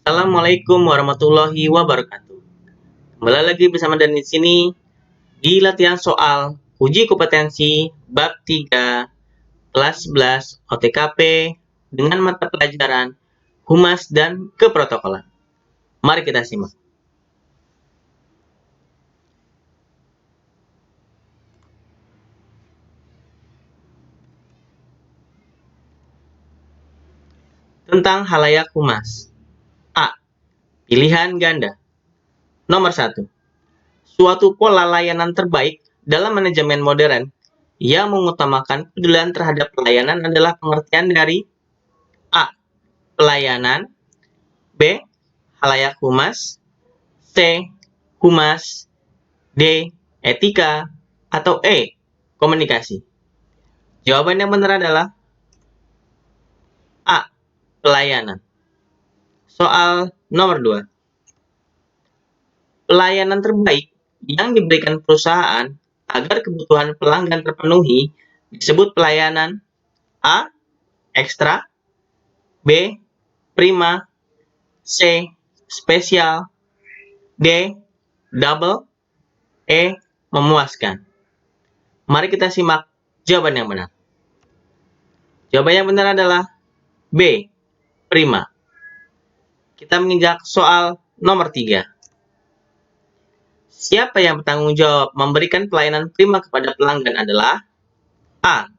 Assalamualaikum warahmatullahi wabarakatuh. Kembali lagi bersama Dan di sini di latihan soal uji kompetensi bab 3 kelas 11 OTKP dengan mata pelajaran Humas dan Keprotokolan. Mari kita simak. Tentang halayak humas. A. Pilihan ganda. Nomor 1. Suatu pola layanan terbaik dalam manajemen modern yang mengutamakan pedulian terhadap pelayanan adalah pengertian dari A. Pelayanan, B. Halayak humas, C. Humas, D. Etika, atau E. Komunikasi. Jawaban yang benar adalah A. Pelayanan. Soal nomor 2. Pelayanan terbaik yang diberikan perusahaan agar kebutuhan pelanggan terpenuhi disebut pelayanan A. Ekstra, B. Prima, C. Spesial, D. Double, E. Memuaskan. Mari kita simak jawaban yang benar. Jawaban yang benar adalah B. Prima. Kita menginjak soal nomor 3. Siapa yang bertanggung jawab memberikan pelayanan prima kepada pelanggan adalah A.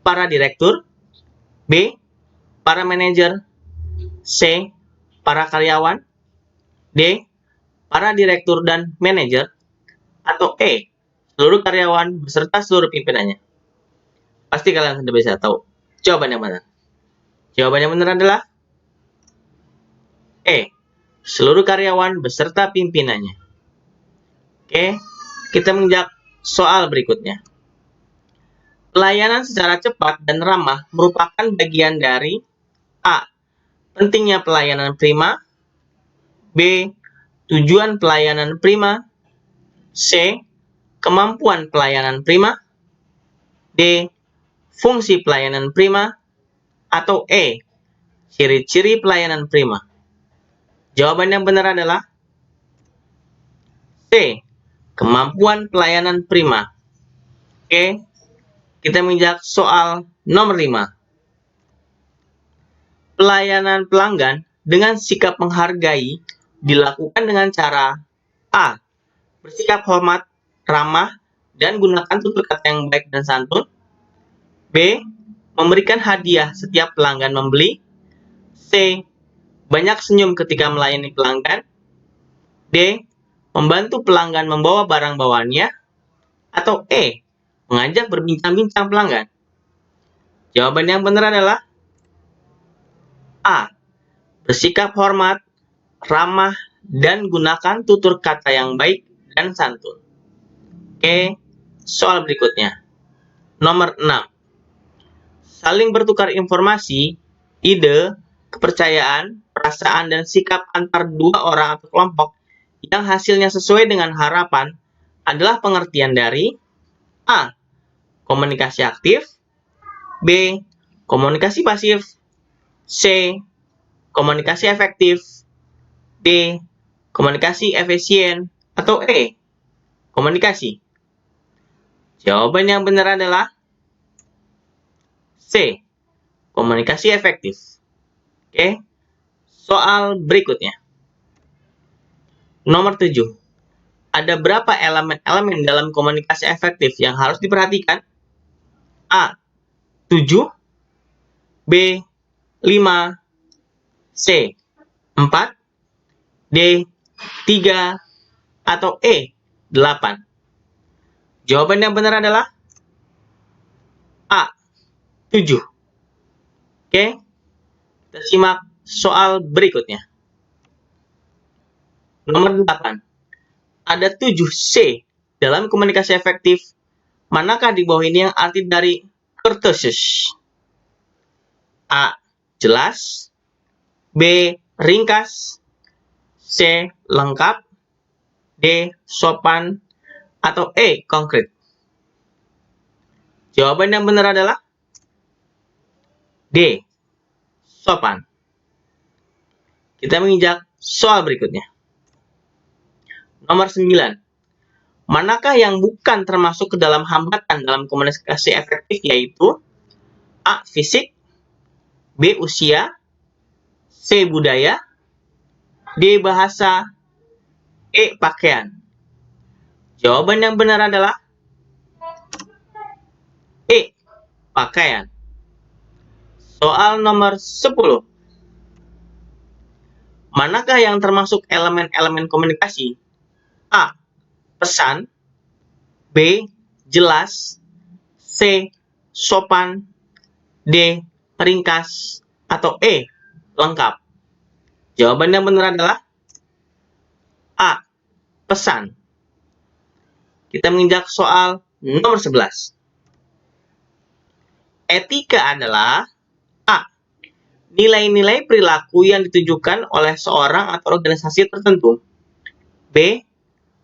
Para direktur, B. Para manajer, C. Para karyawan, D. Para direktur dan manajer, atau E. Seluruh karyawan beserta seluruh pimpinannya. Pasti kalian sudah bisa tahu jawaban yang benar. Jawaban yang benar adalah E. Seluruh karyawan beserta pimpinannya. Oke, kita menginjak soal berikutnya. Pelayanan secara cepat dan ramah merupakan bagian dari A. Pentingnya pelayanan prima, B. Tujuan pelayanan prima, C. Kemampuan pelayanan prima, D. Fungsi pelayanan prima, atau E. Ciri-ciri pelayanan prima. Jawaban yang benar adalah C. Kemampuan pelayanan prima. Oke, kita menginjak soal nomor 5. Pelayanan pelanggan dengan sikap menghargai dilakukan dengan cara A. Bersikap hormat, ramah, dan gunakan tutur kata yang baik dan santun. B. Memberikan hadiah setiap pelanggan membeli. C. Banyak senyum ketika melayani pelanggan. D. Membantu pelanggan membawa barang bawaannya. Atau E. Mengajak berbincang-bincang pelanggan. Jawaban yang benar adalah A. Bersikap hormat, ramah, dan gunakan tutur kata yang baik dan santun. Oke, soal berikutnya. Nomor 6. Saling bertukar informasi, ide, kepercayaan, perasaan, dan sikap antar dua orang atau kelompok yang hasilnya sesuai dengan harapan adalah pengertian dari A. Komunikasi aktif, B. Komunikasi pasif, C. Komunikasi efektif, D. Komunikasi efisien, atau E. Komunikasi. Jawaban yang benar adalah C. Komunikasi efektif. Oke, soal berikutnya. Nomor 7. Ada berapa elemen-elemen dalam komunikasi efektif yang harus diperhatikan? A. 7, B. 5, C. 4, D. 3, atau E. 8. Jawaban yang benar adalah A. 7. Oke, kita simak soal berikutnya. Nomor 8. Ada 7 C dalam komunikasi efektif. Manakah di bawah ini yang arti dari courteous? A. Jelas, B. Ringkas, C. Lengkap, D. Sopan, atau E. Konkret. Jawaban yang benar adalah D. Sopan. Kita menginjak soal berikutnya. Nomor 9. Manakah yang bukan termasuk ke dalam hambatan dalam komunikasi efektif, yaitu A. Fisik, B. Usia, C. Budaya, D. Bahasa, E. Pakaian. Jawaban yang benar adalah E. Pakaian. Soal nomor 10. Manakah yang termasuk elemen-elemen komunikasi? A. Pesan, B. Jelas, C. Sopan, D. Ringkas, atau E. Lengkap. Jawaban yang benar adalah A. Pesan. Kita menginjak soal nomor 11. Etika adalah A. Nilai-nilai perilaku yang ditujukan oleh seorang atau organisasi tertentu. B.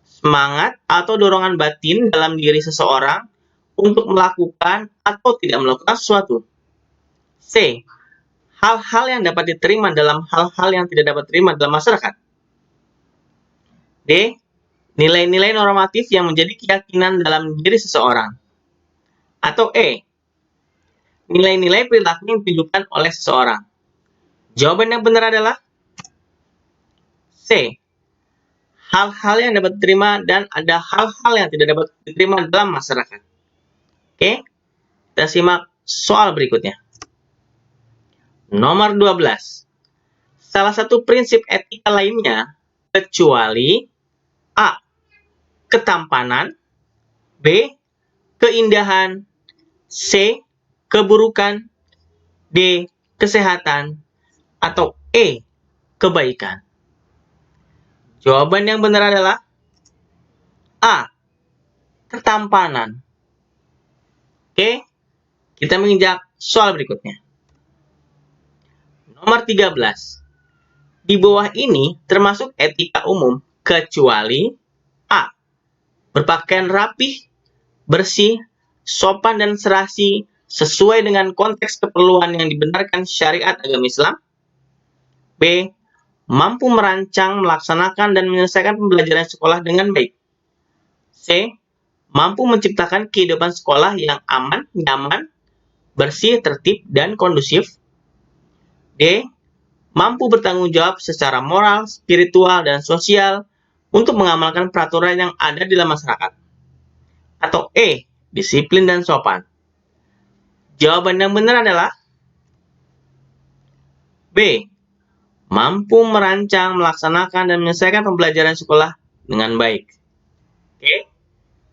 Semangat atau dorongan batin dalam diri seseorang untuk melakukan atau tidak melakukan sesuatu. C. Hal-hal yang dapat diterima dalam hal-hal yang tidak dapat diterima dalam masyarakat. D. Nilai-nilai normatif yang menjadi keyakinan dalam diri seseorang. Atau E. Nilai-nilai perilaku yang ditujukan oleh seseorang. Jawaban yang benar adalah C. Hal-hal yang dapat diterima dan ada hal-hal yang tidak dapat diterima dalam masyarakat. Oke, kita simak soal berikutnya. Nomor 12. Salah satu prinsip etika lainnya, kecuali A. Ketampanan, B. Keindahan, C. Keburukan, D. Kesehatan, atau E. Kebaikan. Jawaban yang benar adalah A. Ketampanan. Oke, kita menginjak soal berikutnya. Nomor 13. Di bawah ini termasuk etika umum, kecuali A. Berpakaian rapih, bersih, sopan dan serasi sesuai dengan konteks keperluan yang dibenarkan syariat agama Islam. B. Mampu merancang, melaksanakan, dan menyelesaikan pembelajaran sekolah dengan baik. C. Mampu menciptakan kehidupan sekolah yang aman, nyaman, bersih, tertib, dan kondusif. D. Mampu bertanggung jawab secara moral, spiritual, dan sosial untuk mengamalkan peraturan yang ada di dalam masyarakat. Atau E. Disiplin dan sopan. Jawaban yang benar adalah B. Mampu merancang, melaksanakan, dan menyelesaikan pembelajaran sekolah dengan baik. Oke,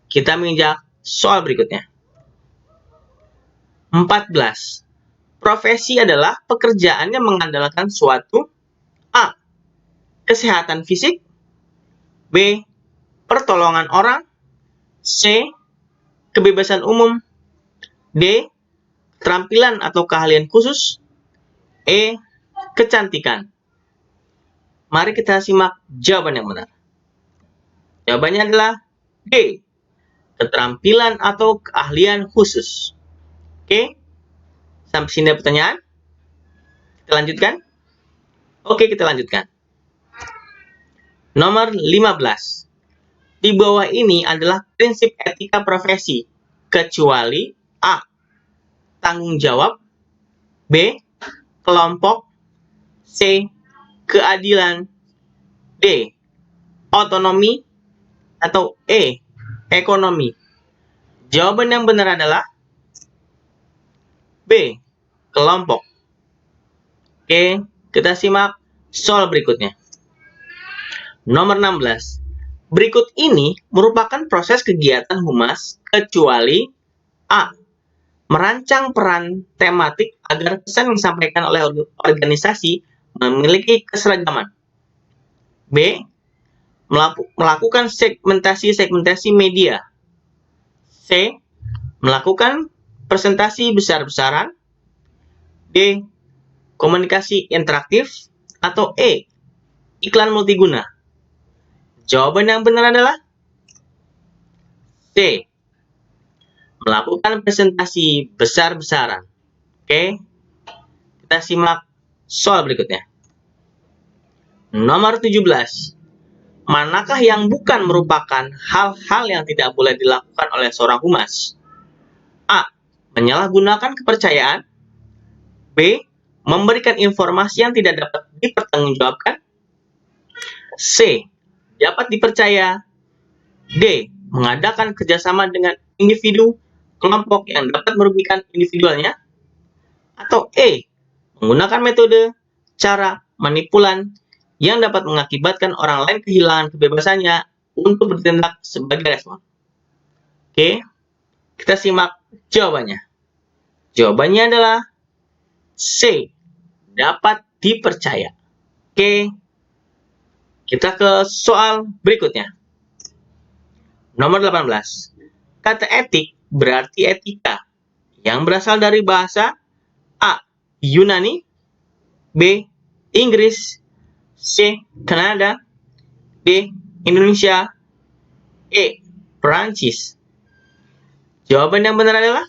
kita menginjak soal berikutnya. 14. Profesi adalah pekerjaan yang mengandalkan suatu A. Kesehatan fisik, B. Pertolongan orang, C. Kebebasan umum, D. Keterampilan atau keahlian khusus, E. Kecantikan. Mari kita simak jawaban yang benar. Jawabannya adalah D. Keterampilan atau keahlian khusus. Oke, sampai sini ada pertanyaan? Kita lanjutkan? Oke, kita lanjutkan. Nomor 15. Di bawah ini adalah prinsip etika profesi, kecuali A. Tanggung jawab, B. Kelompok, C. Keadilan, D. Otonomi, atau E. Ekonomi. Jawaban yang benar adalah B. Kelompok. Oke, kita simak soal berikutnya. Nomor 16. Berikut ini merupakan proses kegiatan humas kecuali A. Merancang peran tematik agar pesan yang disampaikan oleh organisasi memiliki keseragaman. B. Melakukan segmentasi media. C. Melakukan presentasi besar-besaran. D. Komunikasi interaktif. Atau E. Iklan multiguna. Jawaban yang benar adalah C. Melakukan presentasi besar-besaran. Oke, kita simak soal berikutnya. Nomor 17. Manakah yang bukan merupakan hal-hal yang tidak boleh dilakukan oleh seorang humas? A. Menyalahgunakan kepercayaan. B. Memberikan informasi yang tidak dapat dipertanggungjawabkan. C. Dapat dipercaya. D. Mengadakan kerjasama dengan individu, kelompok yang dapat merugikan individualnya. Atau E. Menggunakan metode, cara, manipulan yang dapat mengakibatkan orang lain kehilangan kebebasannya untuk bertindak sebagai respon. Oke, kita simak jawabannya. Jawabannya adalah C. Dapat dipercaya. Oke, kita ke soal berikutnya. Nomor 18. Kata etik berarti etika yang berasal dari bahasa A. Yunani, B. Inggris, C. Kanada, D. Indonesia, E. Perancis. Jawaban yang benar adalah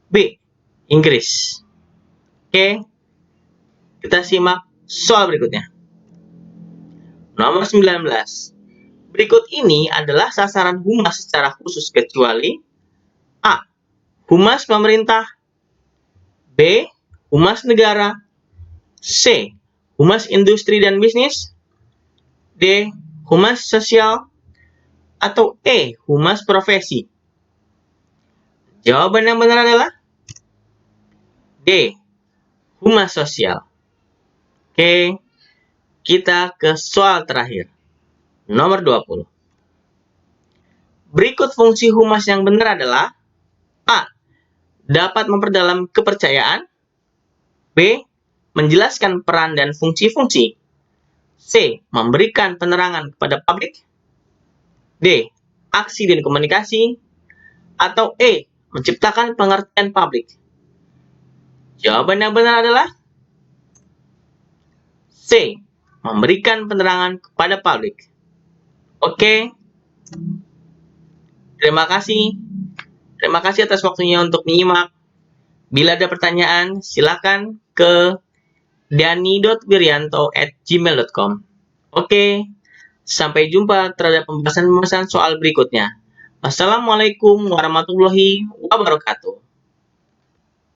B. Inggris. Oke, kita simak soal berikutnya. Nomor 19. Berikut ini adalah sasaran humas secara khusus kecuali A. Humas pemerintah, B. Humas negara, C. Humas industri dan bisnis, D. Humas sosial, atau E. Humas profesi. Jawaban yang benar adalah D. Humas sosial. Oke, kita ke soal terakhir. Nomor 20. Berikut fungsi humas yang benar adalah A. Dapat memperdalam kepercayaan, B. Menjelaskan peran dan fungsi-fungsi, C. Memberikan penerangan kepada publik, D. Aksi dan komunikasi, atau E. Menciptakan pengertian publik. Jawaban yang benar adalah C. Memberikan penerangan kepada publik. Oke. Terima kasih. Terima kasih atas waktunya untuk menyimak. Bila ada pertanyaan, silakan ke dani.wirianto@gmail.com. Oke, sampai jumpa terhadap pembahasan soal berikutnya. Wassalamualaikum warahmatullahi wabarakatuh.